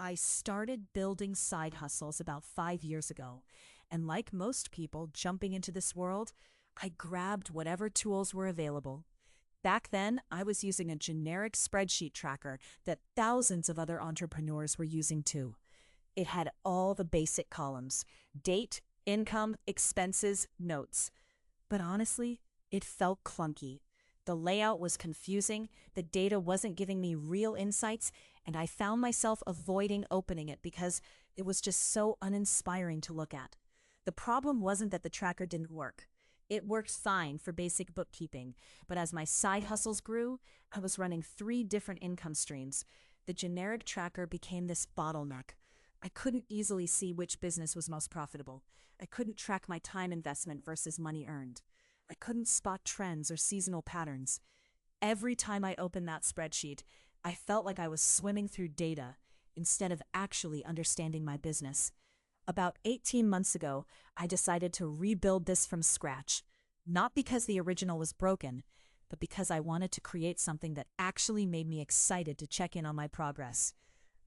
I started building side hustles about 5 years ago, and like most people jumping into this world, I grabbed whatever tools were available. Back then, I was using a generic spreadsheet tracker that thousands of other entrepreneurs were using too. It had all the basic columns: date, income, expenses, notes. But honestly, it felt clunky. The layout was confusing, the data wasn't giving me real insights, and I found myself avoiding opening it because it was just so uninspiring to look at. The problem wasn't that the tracker didn't work. It worked fine for basic bookkeeping, but as my side hustles grew, I was running 3 different income streams. The generic tracker became this bottleneck. I couldn't easily see which business was most profitable. I couldn't track my time investment versus money earned. I couldn't spot trends or seasonal patterns. Every time I opened that spreadsheet, I felt like I was swimming through data instead of actually understanding my business. About 18 months ago, I decided to rebuild this from scratch, not because the original was broken, but because I wanted to create something that actually made me excited to check in on my progress.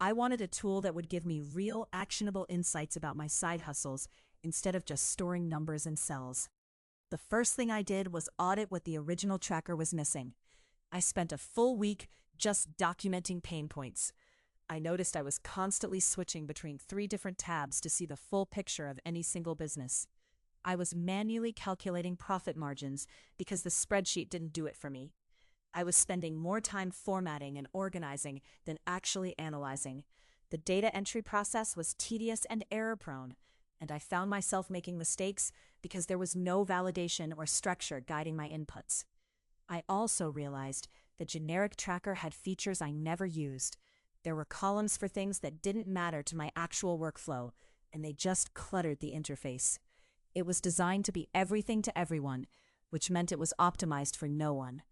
I wanted a tool that would give me real, actionable insights about my side hustles instead of just storing numbers in cells. The first thing I did was audit what the original tracker was missing. I spent a full week just documenting pain points. I noticed I was constantly switching between 3 different tabs to see the full picture of any single business. I was manually calculating profit margins because the spreadsheet didn't do it for me. I was spending more time formatting and organizing than actually analyzing. The data entry process was tedious and error-prone, and I found myself making mistakes because there was no validation or structure guiding my inputs. I also realized the generic tracker had features I never used. There were columns for things that didn't matter to my actual workflow, and they just cluttered the interface. It was designed to be everything to everyone, which meant it was optimized for no one.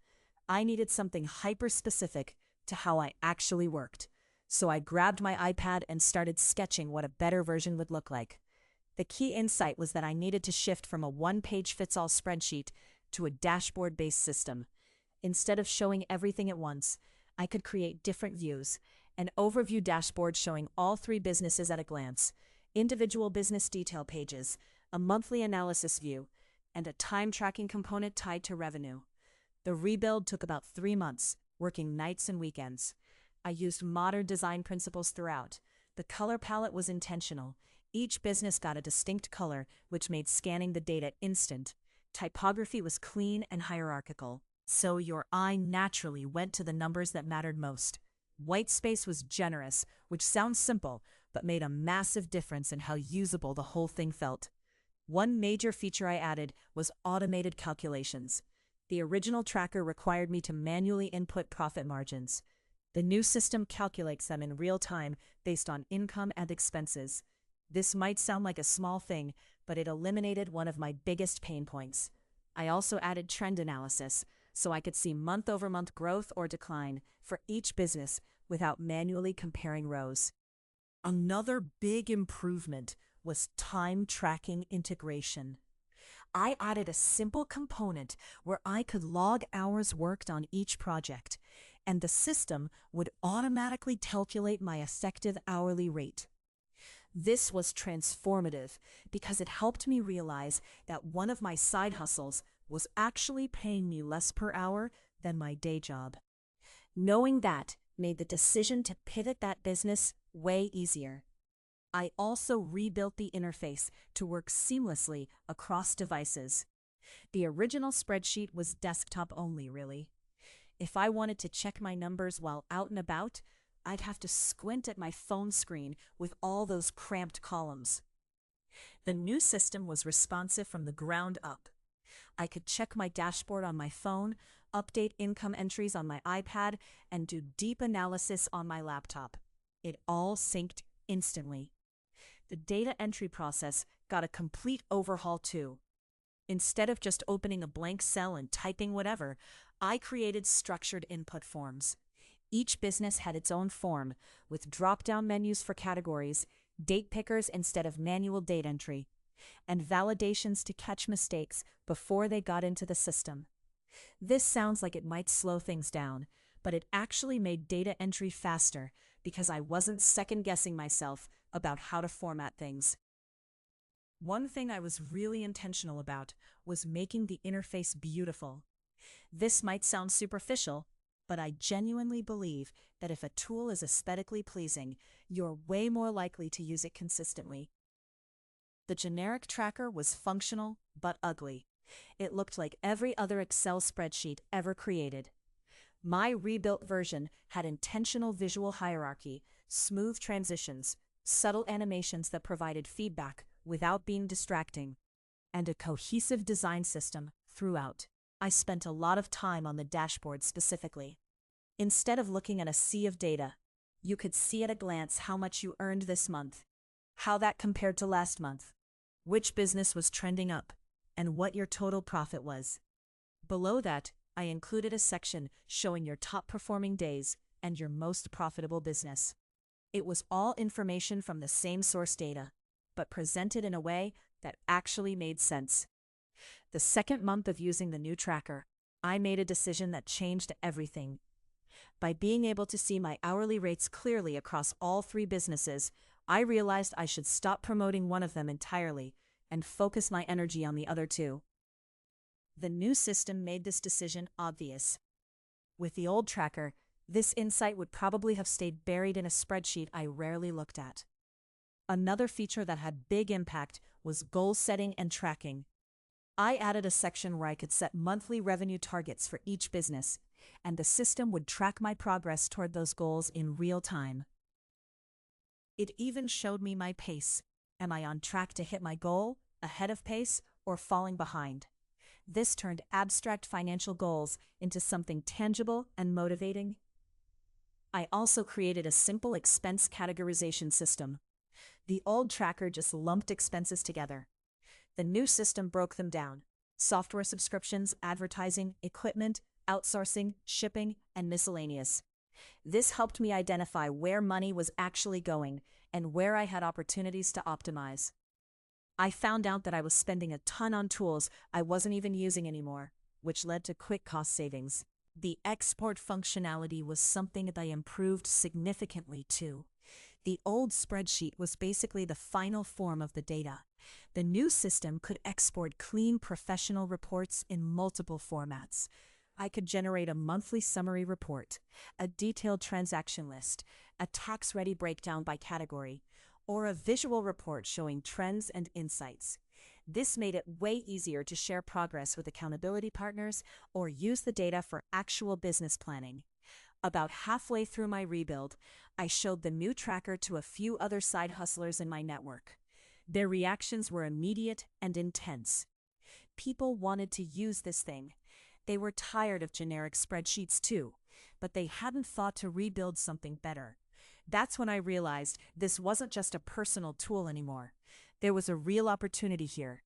I needed something hyper-specific to how I actually worked, so I grabbed my iPad and started sketching what a better version would look like. The key insight was that I needed to shift from a one-page-fits-all spreadsheet to a dashboard-based system. Instead of showing everything at once, I could create different views: an overview dashboard showing all 3 businesses at a glance, individual business detail pages, a monthly analysis view, and a time-tracking component tied to revenue. The rebuild took about 3 months, working nights and weekends. I used modern design principles throughout. The color palette was intentional. Each business got a distinct color, which made scanning the data instant. Typography was clean and hierarchical, so your eye naturally went to the numbers that mattered most. White space was generous, which sounds simple, but made a massive difference in how usable the whole thing felt. One major feature I added was automated calculations. The original tracker required me to manually input profit margins. The new system calculates them in real time based on income and expenses. This might sound like a small thing, but it eliminated one of my biggest pain points. I also added trend analysis, so I could see month-over-month growth or decline for each business without manually comparing rows. Another big improvement was time tracking integration. I added a simple component where I could log hours worked on each project, and the system would automatically calculate my effective hourly rate. This was transformative because it helped me realize that one of my side hustles was actually paying me less per hour than my day job. Knowing that made the decision to pivot that business way easier. I also rebuilt the interface to work seamlessly across devices. The original spreadsheet was desktop only, really. If I wanted to check my numbers while out and about, I'd have to squint at my phone screen with all those cramped columns. The new system was responsive from the ground up. I could check my dashboard on my phone, update income entries on my iPad, and do deep analysis on my laptop. It all synced instantly. The data entry process got a complete overhaul too. Instead of just opening a blank cell and typing whatever, I created structured input forms. Each business had its own form, with drop-down menus for categories, date pickers instead of manual date entry, and validations to catch mistakes before they got into the system. This sounds like it might slow things down, but it actually made data entry faster because I wasn't second-guessing myself about how to format things. One thing I was really intentional about was making the interface beautiful. This might sound superficial, but I genuinely believe that if a tool is aesthetically pleasing, you're way more likely to use it consistently. The generic tracker was functional but ugly. It looked like every other Excel spreadsheet ever created. My rebuilt version had intentional visual hierarchy, smooth transitions, subtle animations that provided feedback without being distracting, and a cohesive design system throughout. I spent a lot of time on the dashboard specifically. Instead of looking at a sea of data, you could see at a glance how much you earned this month, how that compared to last month, which business was trending up, and what your total profit was. Below that, I included a section showing your top performing days and your most profitable business. It was all information from the same source data, but presented in a way that actually made sense. The second month of using the new tracker, I made a decision that changed everything. By being able to see my hourly rates clearly across all three businesses, I realized I should stop promoting one of them entirely and focus my energy on the other two. The new system made this decision obvious. With the old tracker, this insight would probably have stayed buried in a spreadsheet I rarely looked at. Another feature that had big impact was goal setting and tracking. I added a section where I could set monthly revenue targets for each business, and the system would track my progress toward those goals in real time. It even showed me my pace. Am I on track to hit my goal, ahead of pace, or falling behind? This turned abstract financial goals into something tangible and motivating. I also created a simple expense categorization system. The old tracker just lumped expenses together. The new system broke them down: software subscriptions, advertising, equipment, outsourcing, shipping, and miscellaneous. This helped me identify where money was actually going and where I had opportunities to optimize. I found out that I was spending a ton on tools I wasn't even using anymore, which led to quick cost savings. The export functionality was something that I improved significantly too. The old spreadsheet was basically the final form of the data. The new system could export clean professional reports in multiple formats. I could generate a monthly summary report, a detailed transaction list, a tax-ready breakdown by category, or a visual report showing trends and insights. This made it way easier to share progress with accountability partners or use the data for actual business planning. About halfway through my rebuild, I showed the new tracker to a few other side hustlers in my network. Their reactions were immediate and intense. People wanted to use this thing. They were tired of generic spreadsheets too, but they hadn't thought to rebuild something better. That's when I realized this wasn't just a personal tool anymore. There was a real opportunity here.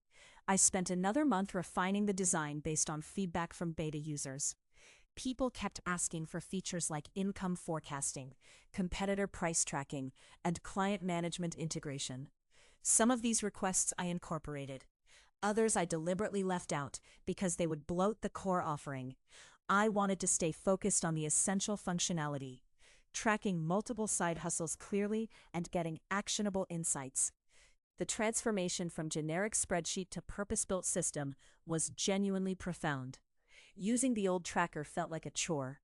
I spent another month refining the design based on feedback from beta users. People kept asking for features like income forecasting, competitor price tracking, and client management integration. Some of these requests I incorporated. Others I deliberately left out because they would bloat the core offering. I wanted to stay focused on the essential functionality: tracking multiple side hustles clearly and getting actionable insights. The transformation from generic spreadsheet to purpose-built system was genuinely profound. Using the old tracker felt like a chore.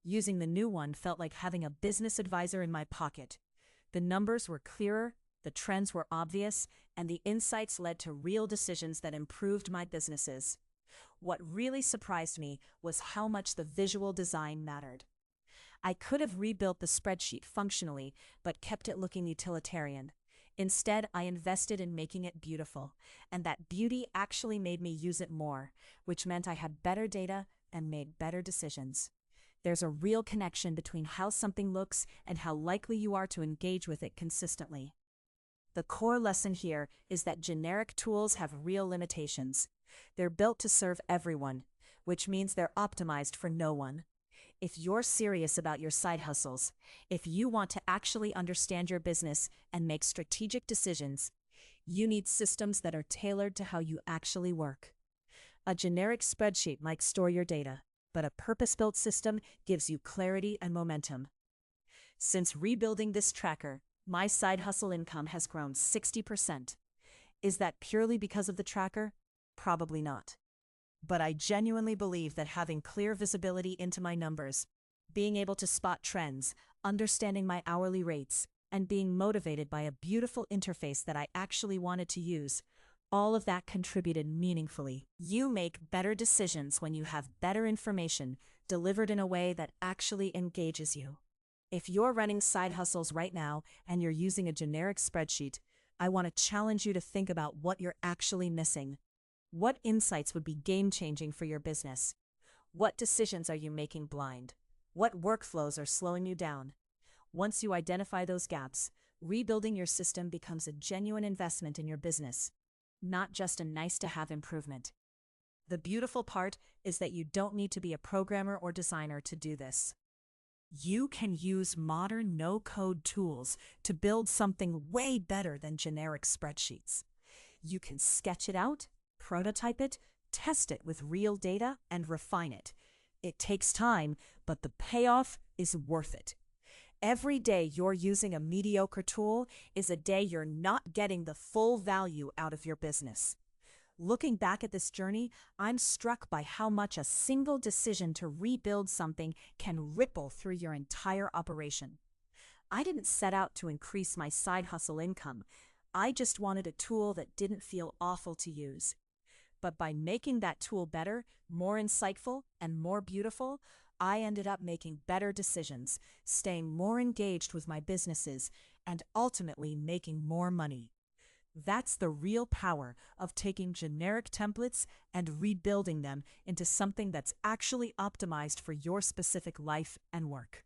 Using the new one felt like having a business advisor in my pocket. The numbers were clearer, the trends were obvious, and the insights led to real decisions that improved my businesses. What really surprised me was how much the visual design mattered. I could have rebuilt the spreadsheet functionally, but kept it looking utilitarian. Instead, I invested in making it beautiful, and that beauty actually made me use it more, which meant I had better data and made better decisions. There's a real connection between how something looks and how likely you are to engage with it consistently. The core lesson here is that generic tools have real limitations. They're built to serve everyone, which means they're optimized for no one. If you're serious about your side hustles, if you want to actually understand your business and make strategic decisions, you need systems that are tailored to how you actually work. A generic spreadsheet might store your data, but a purpose-built system gives you clarity and momentum. Since rebuilding this tracker, my side hustle income has grown 60%. Is that purely because of the tracker? Probably not. But I genuinely believe that having clear visibility into my numbers, being able to spot trends, understanding my hourly rates, and being motivated by a beautiful interface that I actually wanted to use, all of that contributed meaningfully. You make better decisions when you have better information delivered in a way that actually engages you. If you're running side hustles right now and you're using a generic spreadsheet, I want to challenge you to think about what you're actually missing. What insights would be game-changing for your business? What decisions are you making blind? What workflows are slowing you down? Once you identify those gaps, rebuilding your system becomes a genuine investment in your business, not just a nice-to-have improvement. The beautiful part is that you don't need to be a programmer or designer to do this. You can use modern no-code tools to build something way better than generic spreadsheets. You can sketch it out, prototype it, test it with real data, and refine it. It takes time, but the payoff is worth it. Every day you're using a mediocre tool is a day you're not getting the full value out of your business. Looking back at this journey, I'm struck by how much a single decision to rebuild something can ripple through your entire operation. I didn't set out to increase my side hustle income. I just wanted a tool that didn't feel awful to use. But by making that tool better, more insightful, and more beautiful, I ended up making better decisions, staying more engaged with my businesses, and ultimately making more money. That's the real power of taking generic templates and rebuilding them into something that's actually optimized for your specific life and work.